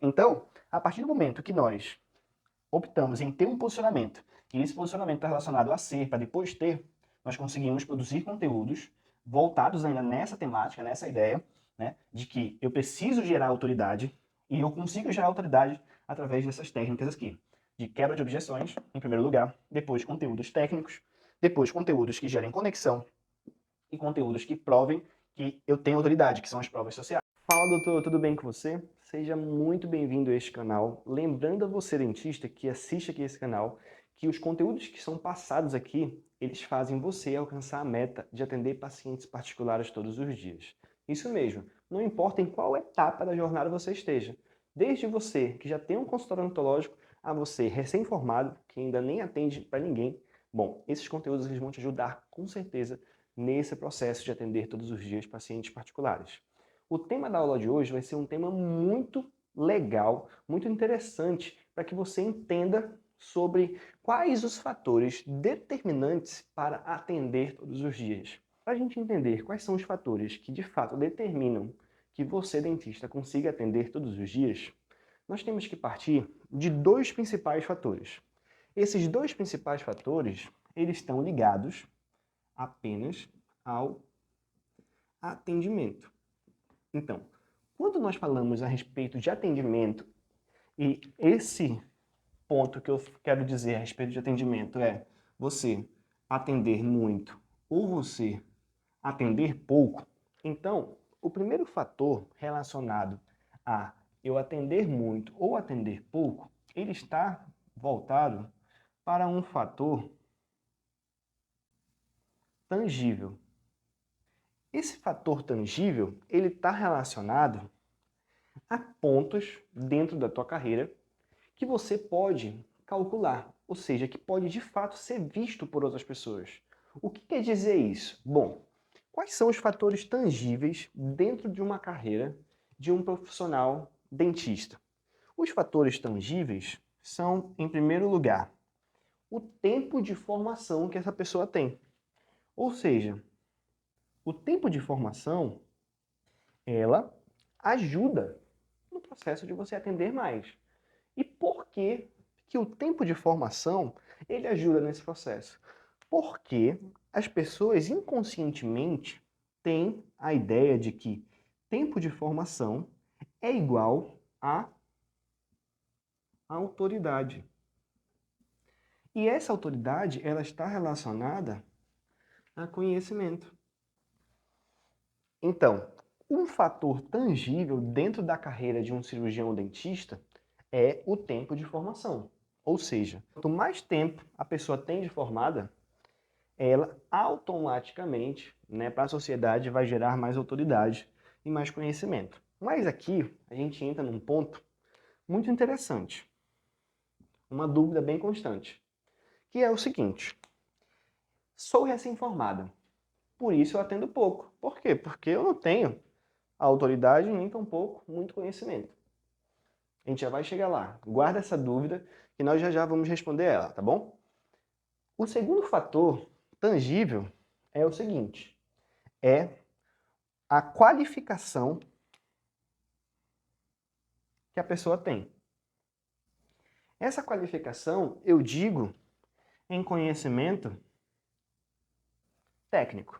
Então, a partir do momento que nós optamos em ter um posicionamento, e esse posicionamento está relacionado a ser, para depois ter, nós conseguimos produzir conteúdos voltados ainda nessa temática, nessa ideia, né, de que eu preciso gerar autoridade, e eu consigo gerar autoridade através dessas técnicas aqui, de quebra de objeções, em primeiro lugar, depois conteúdos técnicos, depois conteúdos que gerem conexão, e conteúdos que provem que eu tenho autoridade, que são as provas sociais. Fala, doutor, tudo bem com você? Seja muito bem-vindo a este canal. Lembrando a você, dentista, que assiste aqui esse canal, que os conteúdos que são passados aqui, eles fazem você alcançar a meta de atender pacientes particulares todos os dias. Isso mesmo, não importa em qual etapa da jornada você esteja. Desde você que já tem um consultório odontológico, a você recém-formado, que ainda nem atende para ninguém. Bom, esses conteúdos eles vão te ajudar com certeza nesse processo de atender todos os dias pacientes particulares. O tema da aula de hoje vai ser um tema muito legal, muito interessante, para que você entenda sobre quais os fatores determinantes para atender todos os dias. Para a gente entender quais são os fatores que de fato determinam que você, dentista, consiga atender todos os dias, nós temos que partir de dois principais fatores. Esses dois principais fatores, eles estão ligados apenas ao atendimento. Então, quando nós falamos a respeito de atendimento, e esse ponto que eu quero dizer a respeito de atendimento é você atender muito ou você atender pouco, então, o primeiro fator relacionado a eu atender muito ou atender pouco, ele está voltado para um fator tangível. Esse fator tangível, ele está relacionado a pontos dentro da tua carreira que você pode calcular, ou seja, que pode de fato ser visto por outras pessoas. O que quer dizer isso? Bom, quais são os fatores tangíveis dentro de uma carreira de um profissional dentista? Os fatores tangíveis são, em primeiro lugar, o tempo de formação que essa pessoa tem. Ou seja, o tempo de formação, ela ajuda no processo de você atender mais. E por que que o tempo de formação ele ajuda nesse processo? Porque as pessoas inconscientemente têm a ideia de que tempo de formação é igual a autoridade. E essa autoridade ela está relacionada a conhecimento. Então, um fator tangível dentro da carreira de um cirurgião dentista é o tempo de formação. Ou seja, quanto mais tempo a pessoa tem de formada, ela automaticamente, para a sociedade, vai gerar mais autoridade e mais conhecimento. Mas aqui a gente entra num ponto muito interessante, uma dúvida bem constante, que é o seguinte: sou recém-formada, por isso eu atendo pouco. Por quê? Porque eu não tenho a autoridade nem tampouco muito conhecimento. A gente já vai chegar lá. Guarda essa dúvida que nós já vamos responder ela, tá bom? O segundo fator tangível é o seguinte, é a qualificação que a pessoa tem. Essa qualificação, eu digo, em conhecimento técnico.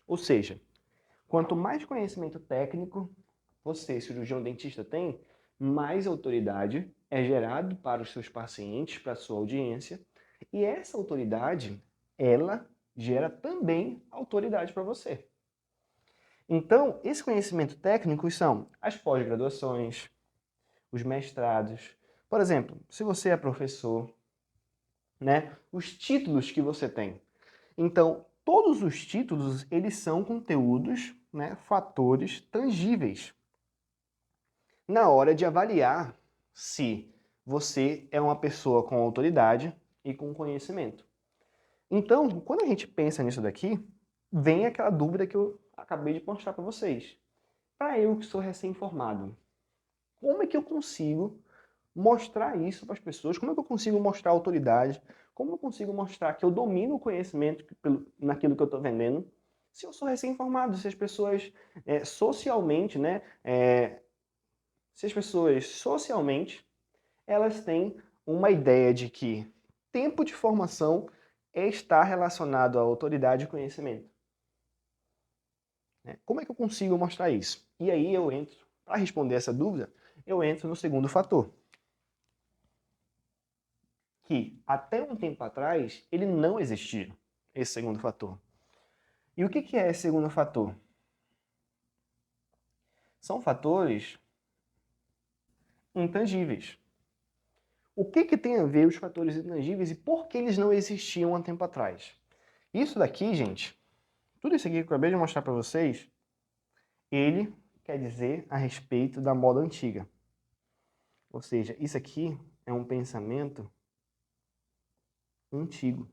Ou seja, quanto mais conhecimento técnico você, cirurgião dentista, tem, mais autoridade é gerado para os seus pacientes, para a sua audiência, e essa autoridade, ela gera também autoridade para você. Então, esse conhecimento técnico são as pós-graduações, os mestrados. Por exemplo, se você é professor, os títulos que você tem. Então, todos os títulos, eles são conteúdos, fatores tangíveis na hora de avaliar se você é uma pessoa com autoridade e com conhecimento. Então, quando a gente pensa nisso daqui, vem aquela dúvida que eu acabei de mostrar para vocês. Para eu que sou recém-formado, como é que eu consigo mostrar isso para as pessoas? Como é que eu consigo mostrar autoridade? Como eu consigo mostrar que eu domino o conhecimento naquilo que eu estou vendendo? Se eu sou recém-formado, se as pessoas socialmente, se as pessoas socialmente elas têm uma ideia de que tempo de formação está relacionado à autoridade e conhecimento. Como é que eu consigo mostrar isso? E aí eu entro, para responder essa dúvida, eu entro no segundo fator. Que até um tempo atrás ele não existia, esse segundo fator. E o que é esse segundo fator? São fatores intangíveis. O que tem a ver os fatores intangíveis e por que eles não existiam há tempo atrás? Isso daqui, gente, tudo isso aqui que eu acabei de mostrar para vocês, ele quer dizer a respeito da moda antiga. Ou seja, isso aqui é um pensamento antigo.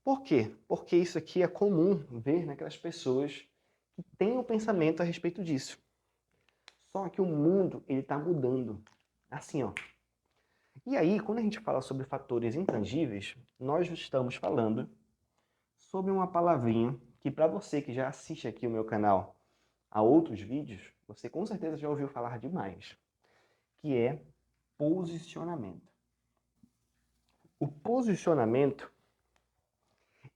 Por quê? Porque isso aqui é comum ver naquelas pessoas que têm o pensamento a respeito disso. Só que o mundo ele está mudando. Assim, ó. E aí, quando a gente fala sobre fatores intangíveis, nós estamos falando sobre uma palavrinha que para você que já assiste aqui o meu canal a outros vídeos, você com certeza já ouviu falar demais, que é posicionamento. O posicionamento,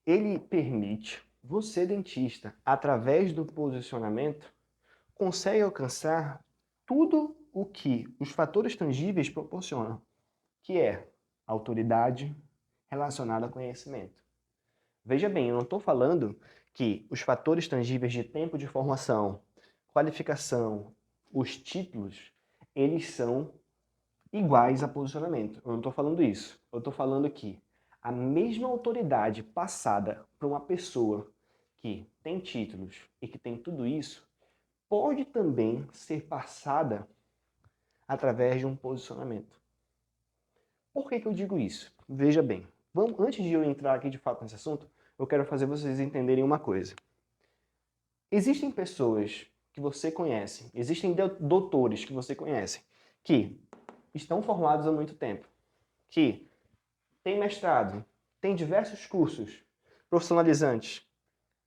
ele permite você, dentista, através do posicionamento, consegue alcançar tudo o que os fatores tangíveis proporcionam, que é autoridade relacionada a conhecimento. Veja bem, eu não estou falando que os fatores tangíveis de tempo de formação, qualificação, os títulos, eles são iguais a posicionamento. Eu não estou falando isso. Eu estou falando que a mesma autoridade passada para uma pessoa que tem títulos e que tem tudo isso, pode também ser passada através de um posicionamento. Por que eu digo isso? Veja bem, antes de eu entrar aqui de fato nesse assunto, eu quero fazer vocês entenderem uma coisa. Existem pessoas que você conhece, existem doutores que você conhece, que estão formados há muito tempo, que têm mestrado, têm diversos cursos profissionalizantes,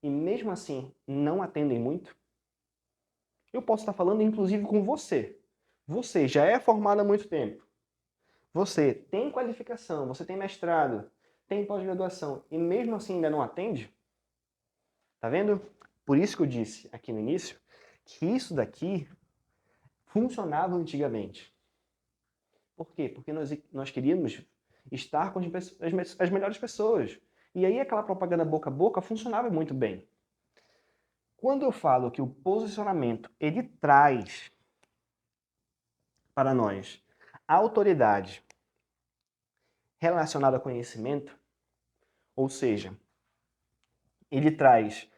e mesmo assim não atendem muito? Eu posso estar falando inclusive com você. Você já é formado há muito tempo. Você tem qualificação, você tem mestrado, tem pós-graduação e mesmo assim ainda não atende? Tá vendo? Por isso que eu disse aqui no início que isso daqui funcionava antigamente. Por quê? Porque nós queríamos estar com as melhores pessoas. E aí aquela propaganda boca a boca funcionava muito bem. Quando eu falo que o posicionamento ele traz para nós a autoridade relacionada ao conhecimento, ou seja, ele traz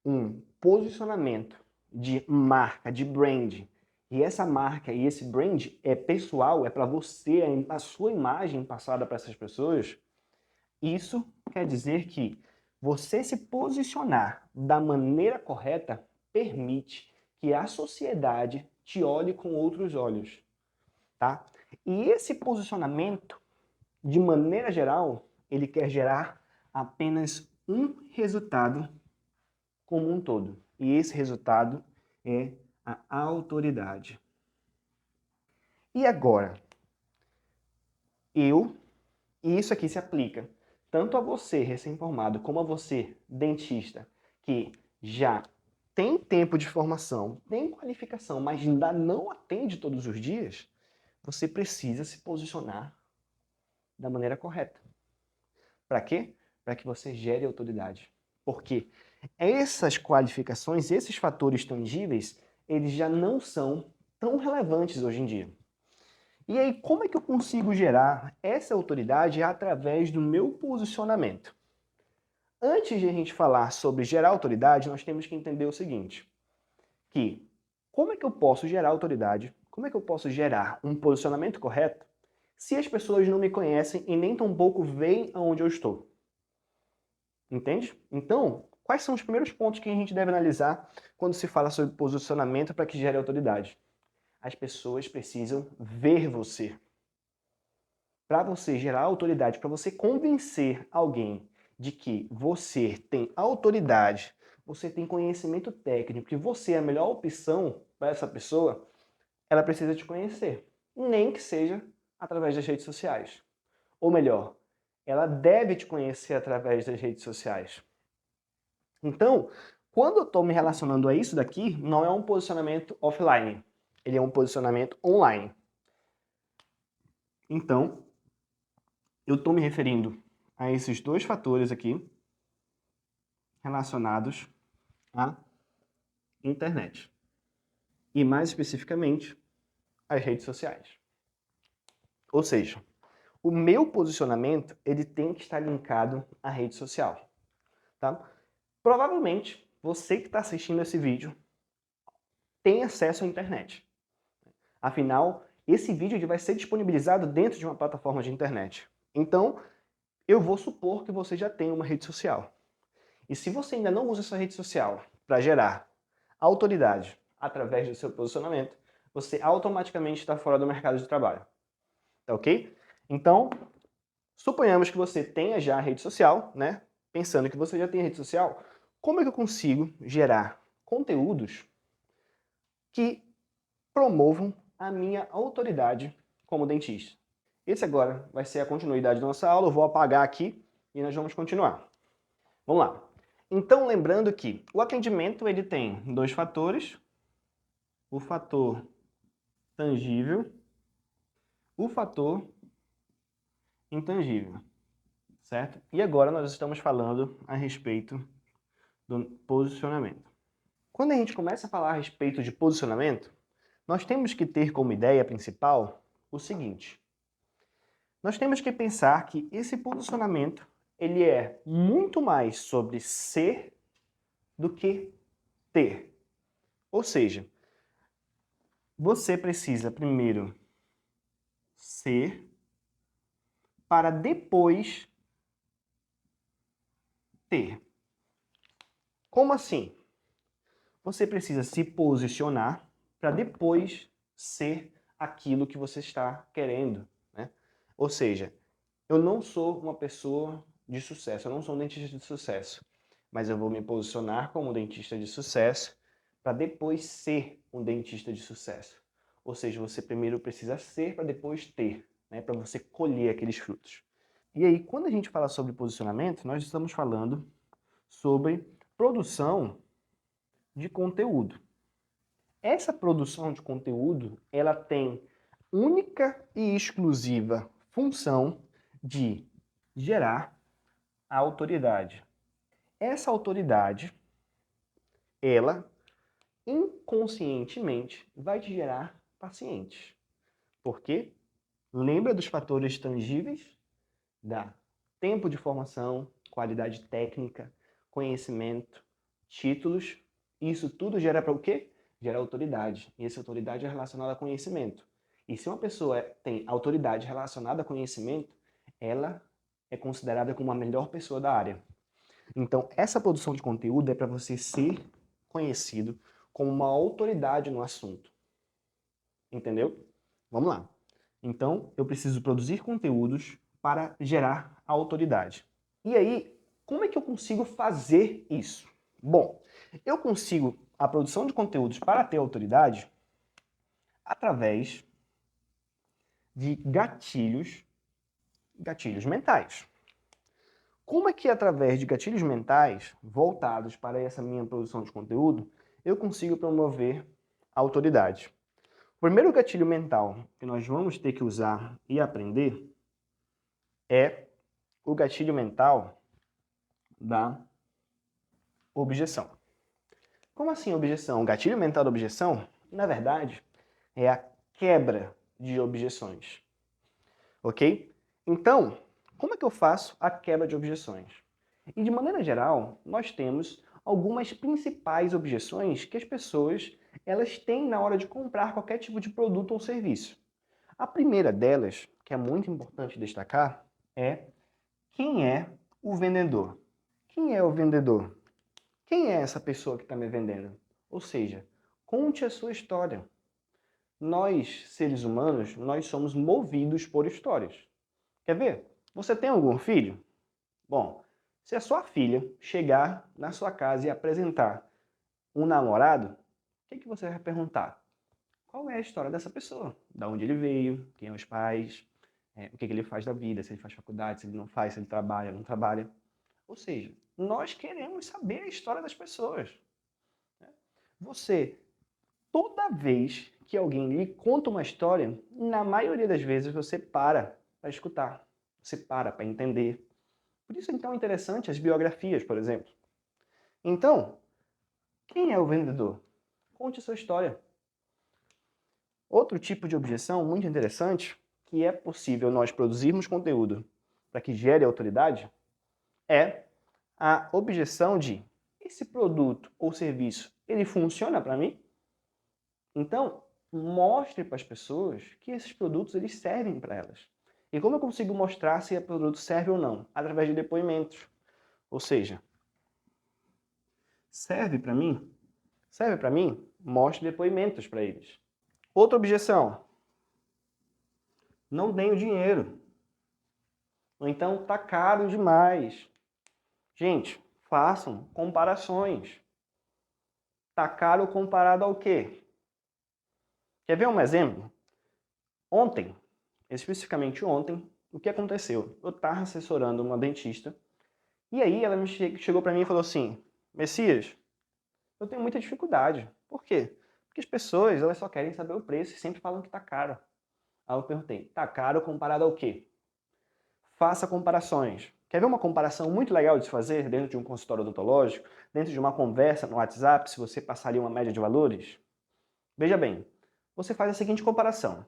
um posicionamento de marca, de brand, e essa marca e esse brand é pessoal, é para você, a sua imagem passada para essas pessoas, isso quer dizer que você se posicionar da maneira correta permite que a sociedade te olhe com outros olhos, tá? E esse posicionamento, de maneira geral, ele quer gerar apenas um resultado como um todo. E esse resultado é a autoridade. E agora, e isso aqui se aplica tanto a você recém-formado como a você dentista que já tem tempo de formação, tem qualificação, mas ainda não atende todos os dias, você precisa se posicionar da maneira correta. Para quê? Para que você gere autoridade. Porque essas qualificações, esses fatores tangíveis, eles já não são tão relevantes hoje em dia. E aí, como é que eu consigo gerar essa autoridade através do meu posicionamento? Antes de a gente falar sobre gerar autoridade, nós temos que entender o seguinte, que como é que eu posso gerar autoridade, como é que eu posso gerar um posicionamento correto se as pessoas não me conhecem e nem tampouco veem aonde eu estou? Entende? Então, quais são os primeiros pontos que a gente deve analisar quando se fala sobre posicionamento para que gere autoridade? As pessoas precisam ver você. Para você gerar autoridade, para você convencer alguém de que você tem autoridade, você tem conhecimento técnico, que você é a melhor opção para essa pessoa, ela precisa te conhecer, nem que seja através das redes sociais. Ou melhor, ela deve te conhecer através das redes sociais. Então, quando eu estou me relacionando a isso daqui, não é um posicionamento offline, ele é um posicionamento online. Então, eu estou me referindo a esses dois fatores aqui relacionados à internet. E mais especificamente, as redes sociais. Ou seja, o meu posicionamento ele tem que estar linkado à rede social. Tá? Provavelmente, você que está assistindo esse vídeo tem acesso à internet. Afinal, esse vídeo ele vai ser disponibilizado dentro de uma plataforma de internet. Então, eu vou supor que você já tem uma rede social. E se você ainda não usa essa rede social para gerar autoridade através do seu posicionamento, você automaticamente está fora do mercado de trabalho. Tá ok? Então, suponhamos que você tenha já a rede social, né? Pensando que você já tem a rede social, como é que eu consigo gerar conteúdos que promovam a minha autoridade como dentista? Esse agora vai ser a continuidade da nossa aula, eu vou apagar aqui e nós vamos continuar. Vamos lá. Então, lembrando que o atendimento ele tem dois fatores, o fator tangível, o fator intangível, certo? E agora nós estamos falando a respeito do posicionamento. Quando a gente começa a falar a respeito de posicionamento, nós temos que ter como ideia principal o seguinte. Nós temos que pensar que esse posicionamento ele é muito mais sobre ser do que ter. Ou seja, você precisa primeiro ser para depois ter. Como assim? Você precisa se posicionar para depois ser aquilo que você está querendo, né? Ou seja, eu não sou uma pessoa de sucesso, eu não sou um dentista de sucesso, mas eu vou me posicionar como um dentista de sucesso para depois ser um dentista de sucesso. Ou seja, você primeiro precisa ser para depois ter, né? Para você colher aqueles frutos. E aí, quando a gente fala sobre posicionamento, nós estamos falando sobre produção de conteúdo. Essa produção de conteúdo, ela tem única e exclusiva função de gerar a autoridade. Essa autoridade, ela inconscientemente vai te gerar pacientes. Por quê? Lembra dos fatores tangíveis da tempo de formação, qualidade técnica, conhecimento, títulos. Isso tudo gera para o quê? Gera autoridade. E essa autoridade é relacionada a conhecimento. E se uma pessoa tem autoridade relacionada a conhecimento, ela é considerada como a melhor pessoa da área. Então, essa produção de conteúdo é para você ser conhecido como uma autoridade no assunto. Entendeu? Vamos lá. Então, eu preciso produzir conteúdos para gerar autoridade. E aí, como é que eu consigo fazer isso? Bom, eu consigo a produção de conteúdos para ter autoridade através de gatilhos mentais. Como é que através de gatilhos mentais voltados para essa minha produção de conteúdo, eu consigo promover a autoridade? O primeiro gatilho mental que nós vamos ter que usar e aprender é o gatilho mental da objeção. Como assim objeção? O gatilho mental da objeção, na verdade, é a quebra de objeções. Ok? Então, como é que eu faço a quebra de objeções? E de maneira geral, nós temos algumas principais objeções que as pessoas elas têm na hora de comprar qualquer tipo de produto ou serviço. A primeira delas, que é muito importante destacar, é quem é o vendedor. Quem é o vendedor? Quem é essa pessoa que está me vendendo? Ou seja, conte a sua história. Nós, seres humanos, nós somos movidos por histórias. Quer ver? Você tem algum filho? Bom, se a sua filha chegar na sua casa e apresentar um namorado, o que você vai perguntar? qual é a história dessa pessoa, da onde ele veio, quem são os pais, o que ele faz da vida, se ele faz faculdade, se ele não faz, se ele trabalha, não trabalha. Ou seja, nós queremos saber a história das pessoas. Você, toda vez que alguém lhe conta uma história, na maioria das vezes você para escutar, você para entender. Por isso, então, é interessante as biografias, por exemplo. Então, quem é o vendedor? Conte a sua história. Outro tipo de objeção muito interessante, que é possível nós produzirmos conteúdo para que gere autoridade, é a objeção de: esse produto ou serviço, ele funciona para mim? Então, mostre para as pessoas que esses produtos eles servem para elas. E como eu consigo mostrar se o produto serve ou não? Através de depoimentos. Ou seja, serve para mim? Serve para mim? Mostre depoimentos para eles. Outra objeção: não tenho dinheiro. Ou então, tá caro demais. Gente, façam comparações. Tá caro comparado ao quê? Quer ver um exemplo? Ontem, especificamente ontem, o que aconteceu? Eu estava assessorando uma dentista e aí ela chegou para mim e falou assim: Messias, eu tenho muita dificuldade. Por quê? Porque as pessoas elas só querem saber o preço e sempre falam que está caro. Aí eu perguntei: está caro comparado ao quê? Faça comparações. Quer ver uma comparação muito legal de se fazer dentro de um consultório odontológico, dentro de uma conversa no WhatsApp, se você passaria uma média de valores? Veja bem, você faz a seguinte comparação.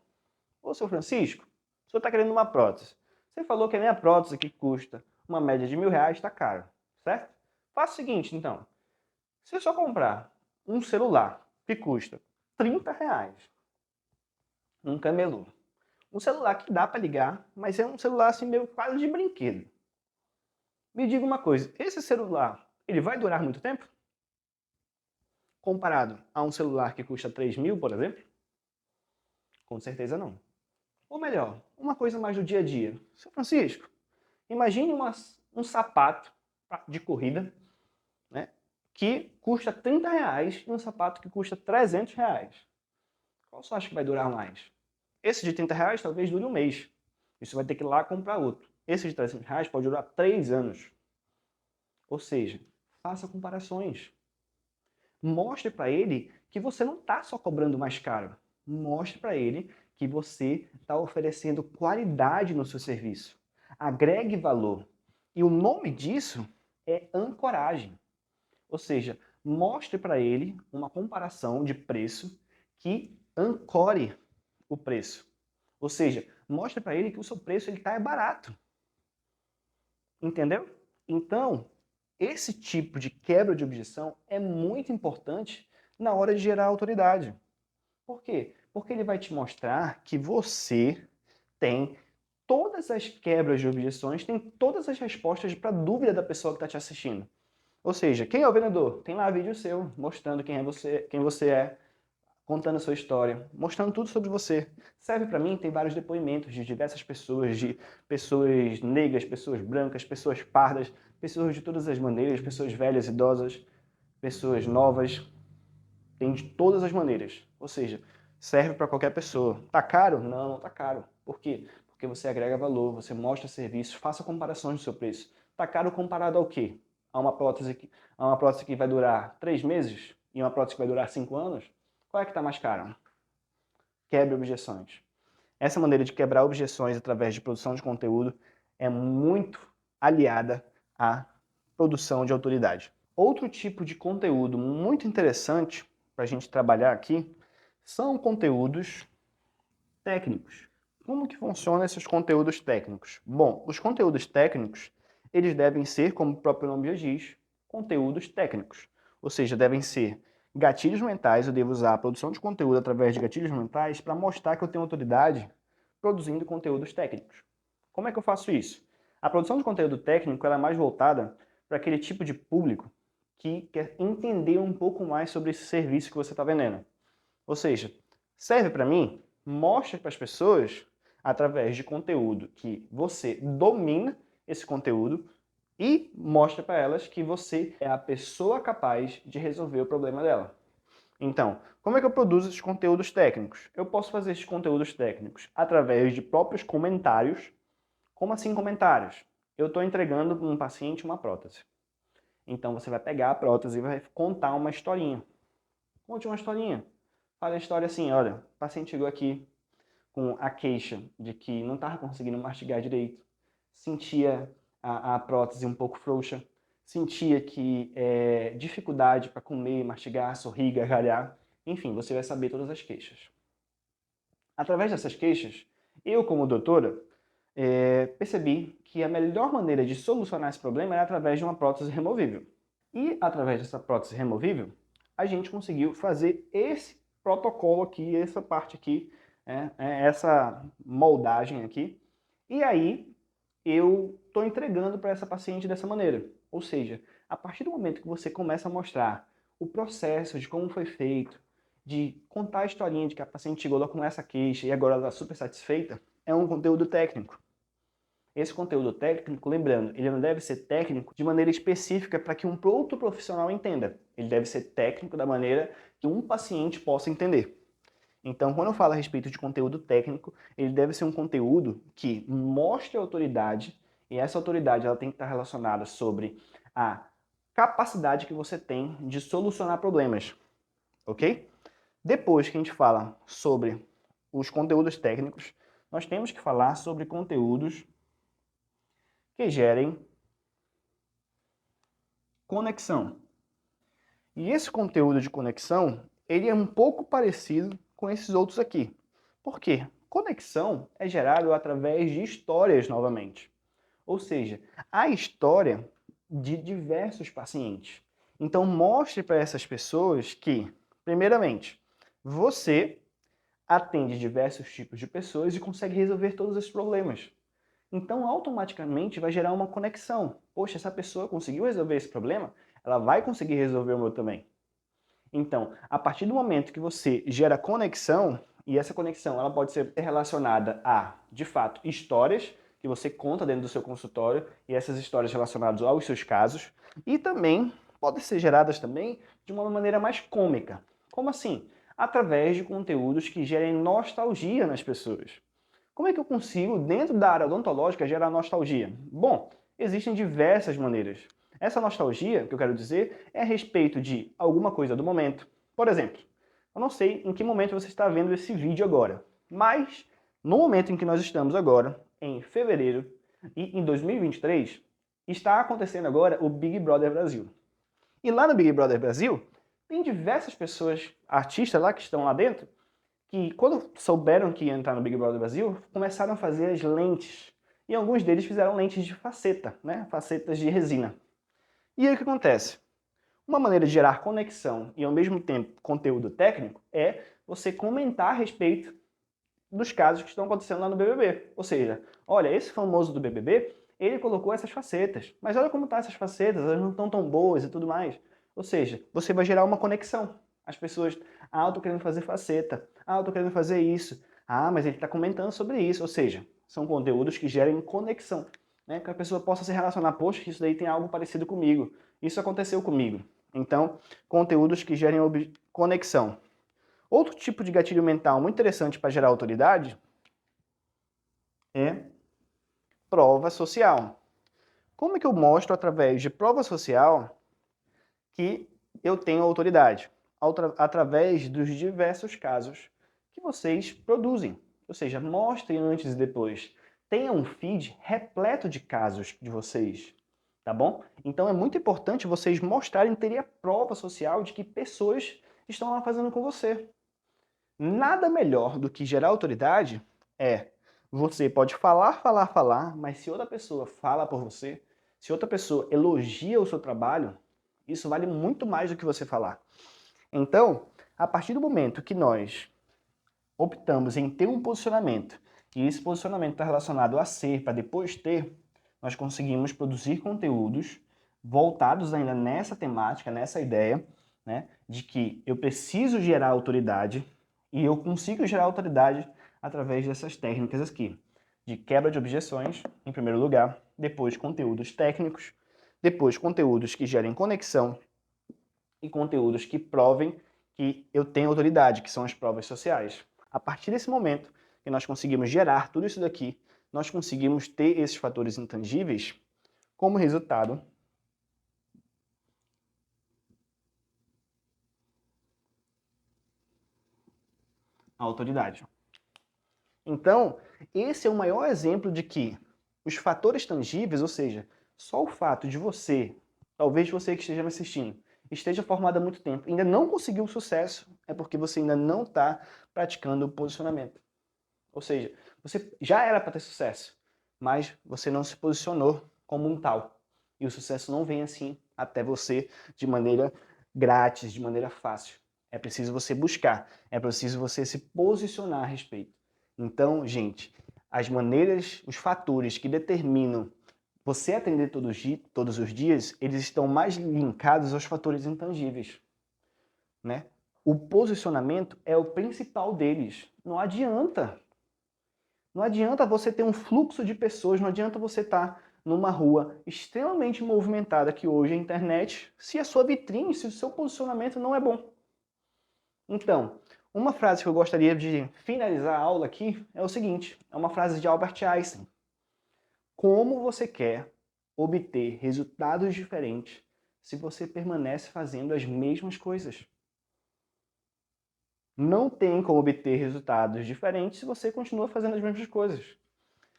Ô, seu Francisco, o senhor está querendo uma prótese. Você falou que a minha prótese que custa uma média de R$ 1.000 está caro, certo? Faça o seguinte, então. Se eu só comprar um celular que custa R$ 30, um camelô, um celular que dá para ligar, mas é um celular assim meio quase de brinquedo. Me diga uma coisa, esse celular, ele vai durar muito tempo? Comparado a um celular que custa 3.000, por exemplo? Com certeza não. Ou melhor, uma coisa mais do dia a dia. Seu Francisco, imagine um sapato de corrida, né, que custa R$ 30 e um sapato que custa R$ 300. Qual você acha que vai durar mais? Esse de R$ 30 talvez dure um mês. E você vai ter que ir lá comprar outro. Esse de R$ 300 pode durar 3 anos. Ou seja, faça comparações. Mostre para ele que você não está só cobrando mais caro. Mostre para ele que você está oferecendo qualidade no seu serviço. Agregue valor. E o nome disso é ancoragem. Ou seja, mostre para ele uma comparação de preço que ancore o preço. Ou seja, mostre para ele que o seu preço é barato. Entendeu? Então, esse tipo de quebra de objeção é muito importante na hora de gerar autoridade. Por quê? Porque ele vai te mostrar que você tem todas as quebras de objeções, tem todas as respostas para a dúvida da pessoa que está te assistindo. Ou seja, quem é o vendedor? Tem lá vídeo seu mostrando quem você é, contando a sua história, mostrando tudo sobre você. Serve para mim, tem vários depoimentos de diversas pessoas, de pessoas negras, pessoas brancas, pessoas pardas, pessoas de todas as maneiras, pessoas velhas, idosas, pessoas novas, tem de todas as maneiras. Ou seja, serve para qualquer pessoa. Tá caro? Não, não tá caro. Por quê? Porque você agrega valor, você mostra serviço, faça comparações do seu preço. Tá caro comparado ao quê? A uma prótese que vai durar 3 meses e uma prótese que vai durar 5 anos? Qual é que está mais caro? Quebre objeções. Essa maneira de quebrar objeções através de produção de conteúdo é muito aliada à produção de autoridade. Outro tipo de conteúdo muito interessante para a gente trabalhar aqui são conteúdos técnicos. Como que funcionam esses conteúdos técnicos? Bom, os conteúdos técnicos, eles devem ser, como o próprio nome já diz, conteúdos técnicos. Ou seja, devem ser gatilhos mentais. Eu devo usar a produção de conteúdo através de gatilhos mentais para mostrar que eu tenho autoridade produzindo conteúdos técnicos. Como é que eu faço isso? A produção de conteúdo técnico ela é mais voltada para aquele tipo de público que quer entender um pouco mais sobre esse serviço que você está vendendo. Ou seja, serve para mim? Mostre para as pessoas, através de conteúdo, que você domina esse conteúdo e mostre para elas que você é a pessoa capaz de resolver o problema dela. Então, como é que eu produzo esses conteúdos técnicos? Eu posso fazer esses conteúdos técnicos através de próprios comentários. Como assim comentários? Eu estou entregando para um paciente uma prótese. Então você vai pegar a prótese e vai contar uma historinha. Conte uma historinha. Fale a história assim, olha, o paciente chegou aqui com a queixa de que não estava conseguindo mastigar direito, sentia a prótese um pouco frouxa, sentia que dificuldade para comer, mastigar, sorrir, gargalhar. Enfim, você vai saber todas as queixas. Através dessas queixas, eu como doutora, percebi que a melhor maneira de solucionar esse problema era através de uma prótese removível. E através dessa prótese removível, a gente conseguiu fazer esse protocolo aqui, essa parte aqui, essa moldagem aqui. E aí eu estou entregando para essa paciente dessa maneira. Ou seja, a partir do momento que você começa a mostrar o processo de como foi feito, de contar a historinha de que a paciente chegou lá com essa queixa e agora ela está super satisfeita, é um conteúdo técnico. Esse conteúdo técnico, lembrando, ele não deve ser técnico de maneira específica para que um outro profissional entenda. Ele deve ser técnico da maneira que um paciente possa entender. Então, quando eu falo a respeito de conteúdo técnico, ele deve ser um conteúdo que mostre a autoridade, e essa autoridade ela tem que estar relacionada sobre a capacidade que você tem de solucionar problemas, ok? Depois que a gente fala sobre os conteúdos técnicos, nós temos que falar sobre conteúdos que gerem conexão. E esse conteúdo de conexão, ele é um pouco parecido com esses outros aqui. Por quê? Conexão é gerado através de histórias novamente. Ou seja, a história de diversos pacientes. Então mostre para essas pessoas que, primeiramente, você atende diversos tipos de pessoas e consegue resolver todos esses problemas. Então, automaticamente vai gerar uma conexão. Poxa, essa pessoa conseguiu resolver esse problema, ela vai conseguir resolver o meu também. Então, a partir do momento que você gera conexão, e essa conexão ela pode ser relacionada a, de fato, histórias que você conta dentro do seu consultório, e essas histórias relacionadas aos seus casos, e também podem ser geradas também de uma maneira mais cômica. Como assim? Através de conteúdos que gerem nostalgia nas pessoas. Como é que eu consigo, dentro da área odontológica, gerar nostalgia? Bom, existem diversas maneiras. Essa nostalgia, que eu quero dizer, é a respeito de alguma coisa do momento. Por exemplo, eu não sei em que momento você está vendo esse vídeo agora, mas no momento em que nós estamos agora, em fevereiro e em 2023, está acontecendo agora o Big Brother Brasil. E lá no Big Brother Brasil, tem diversas pessoas, artistas lá que estão lá dentro, que quando souberam que ia entrar no Big Brother Brasil, começaram a fazer as lentes. E alguns deles fizeram lentes de faceta, né? Facetas de resina. E aí o que acontece? Uma maneira de gerar conexão e ao mesmo tempo conteúdo técnico é você comentar a respeito dos casos que estão acontecendo lá no BBB. Ou seja, olha, esse famoso do BBB, ele colocou essas facetas. Mas olha como estão essas facetas, elas não estão tão boas e tudo mais. Ou seja, você vai gerar uma conexão. As pessoas, eu tô querendo fazer faceta. Eu tô querendo fazer isso. Mas ele está comentando sobre isso. Ou seja, são conteúdos que gerem conexão. Né? Que a pessoa possa se relacionar, poxa, isso daí tem algo parecido comigo. Isso aconteceu comigo. Então, conteúdos que gerem conexão. Outro tipo de gatilho mental muito interessante para gerar autoridade é prova social. Como é que eu mostro através de prova social que eu tenho autoridade? Através dos diversos casos que vocês produzem. Ou seja, mostrem antes e depois. Tenha um feed repleto de casos de vocês, tá bom? Então é muito importante vocês mostrarem, terem a prova social de que pessoas estão lá fazendo com você. Nada melhor do que gerar autoridade é você pode falar, mas se outra pessoa fala por você, se outra pessoa elogia o seu trabalho, isso vale muito mais do que você falar. Então, a partir do momento que nós optamos em ter um posicionamento, e esse posicionamento está relacionado a ser para depois ter, nós conseguimos produzir conteúdos voltados ainda nessa temática, nessa ideia, né, de que eu preciso gerar autoridade e eu consigo gerar autoridade através dessas técnicas aqui, de quebra de objeções, em primeiro lugar, depois conteúdos técnicos, depois conteúdos que gerem conexão e conteúdos que provem que eu tenho autoridade, que são as provas sociais. A partir desse momento que nós conseguimos gerar tudo isso daqui, nós conseguimos ter esses fatores intangíveis como resultado a autoridade. Então, esse é o maior exemplo de que os fatores tangíveis, ou seja, só o fato de você, talvez você que esteja me assistindo, esteja formado há muito tempo, ainda não conseguiu sucesso, é porque você ainda não está praticando o posicionamento. Ou seja, você já era para ter sucesso, mas você não se posicionou como um tal. E o sucesso não vem assim até você de maneira grátis, de maneira fácil. É preciso você buscar, é preciso você se posicionar a respeito. Então, gente, as maneiras, os fatores que determinam você atender todos os dias, eles estão mais linkados aos fatores intangíveis, né? O posicionamento é o principal deles. Não adianta você ter um fluxo de pessoas, não adianta você estar numa rua extremamente movimentada, que hoje é a internet, se a sua vitrine, se o seu posicionamento não é bom. Então, uma frase que eu gostaria de finalizar a aula aqui é o seguinte, é uma frase de Albert Einstein. Como você quer obter resultados diferentes se você permanece fazendo as mesmas coisas? Não tem como obter resultados diferentes se você continua fazendo as mesmas coisas.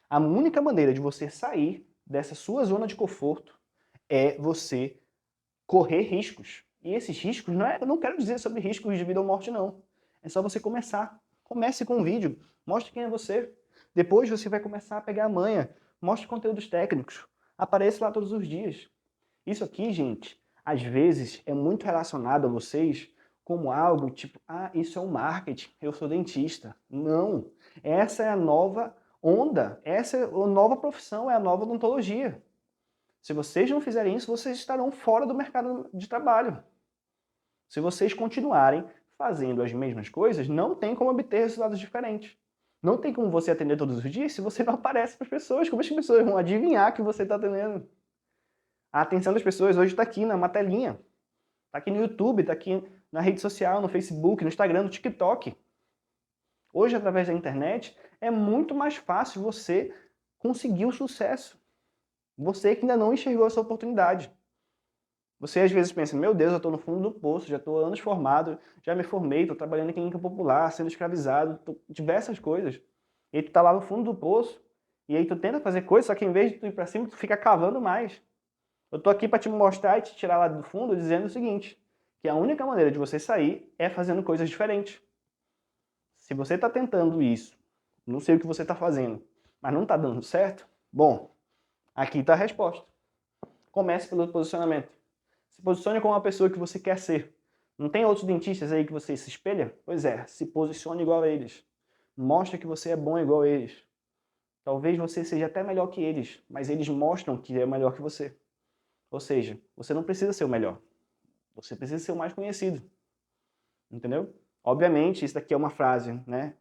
A única maneira de você sair dessa sua zona de conforto é você correr riscos. E esses riscos, eu não quero dizer sobre riscos de vida ou morte, não. É só você começar. Comece com um vídeo, mostre quem é você. Depois você vai começar a pegar a manha, mostre conteúdos técnicos, apareça lá todos os dias. Isso aqui, gente, às vezes é muito relacionado a vocês como algo tipo, ah, isso é um marketing, eu sou dentista. Não, essa é a nova onda, essa é a nova profissão, é a nova odontologia. Se vocês não fizerem isso, vocês estarão fora do mercado de trabalho. Se vocês continuarem fazendo as mesmas coisas, não tem como obter resultados diferentes. Não tem como você atender todos os dias se você não aparece para as pessoas. Como as pessoas vão adivinhar que você está atendendo? A atenção das pessoas hoje está aqui numa telinha. Está aqui no YouTube, está aqui na rede social, no Facebook, no Instagram, no TikTok. Hoje, através da internet, é muito mais fácil você conseguir o sucesso. Você que ainda não enxergou essa oportunidade. Você às vezes pensa, meu Deus, eu estou no fundo do poço, já estou anos formado, já me formei, estou trabalhando em clínica popular, sendo escravizado, diversas coisas. E aí tu está lá no fundo do poço, e aí tu tenta fazer coisas, só que em vez de tu ir para cima, tu fica cavando mais. Eu estou aqui para te mostrar e te tirar lá do fundo dizendo o seguinte, que a única maneira de você sair é fazendo coisas diferentes. Se você está tentando isso, não sei o que você está fazendo, mas não está dando certo, bom, aqui está a resposta. Comece pelo posicionamento. Se posicione como uma pessoa que você quer ser. Não tem outros dentistas aí que você se espelha? Pois é, se posicione igual a eles. Mostre que você é bom igual a eles. Talvez você seja até melhor que eles, mas eles mostram que é melhor que você. Ou seja, você não precisa ser o melhor. Você precisa ser o mais conhecido. Entendeu? Obviamente, isso daqui é uma frase, né,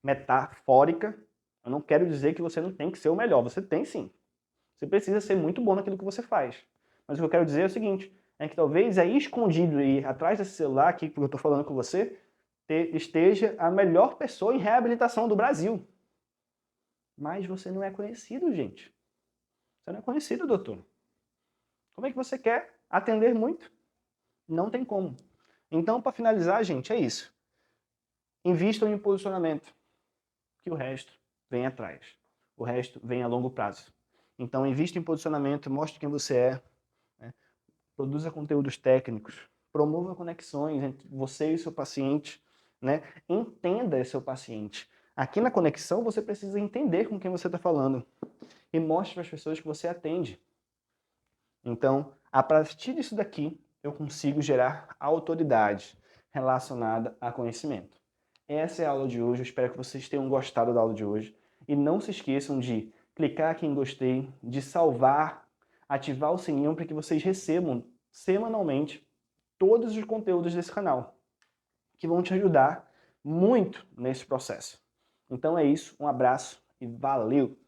metafórica. Eu não quero dizer que você não tem que ser o melhor. Você tem sim. Você precisa ser muito bom naquilo que você faz. Mas o que eu quero dizer é o seguinte, é que talvez aí escondido aí atrás desse celular aqui que eu estou falando com você, esteja a melhor pessoa em reabilitação do Brasil. Mas você não é conhecido, gente. Você não é conhecido, doutor. Como é que você quer atender muito? Não tem como. Então, para finalizar, gente, é isso. Invistam em posicionamento, que o resto vem atrás. O resto vem a longo prazo. Então, invista em posicionamento, mostre quem você é, né? Produza conteúdos técnicos, promova conexões entre você e seu paciente, né? Entenda seu paciente. Aqui na conexão, você precisa entender com quem você está falando e mostre para as pessoas que você atende. Então, a partir disso daqui, eu consigo gerar autoridade relacionada a conhecimento. Essa é a aula de hoje, eu espero que vocês tenham gostado da aula de hoje. E não se esqueçam de clicar aqui em gostei, de salvar, ativar o sininho para que vocês recebam semanalmente todos os conteúdos desse canal, que vão te ajudar muito nesse processo. Então é isso, um abraço e valeu!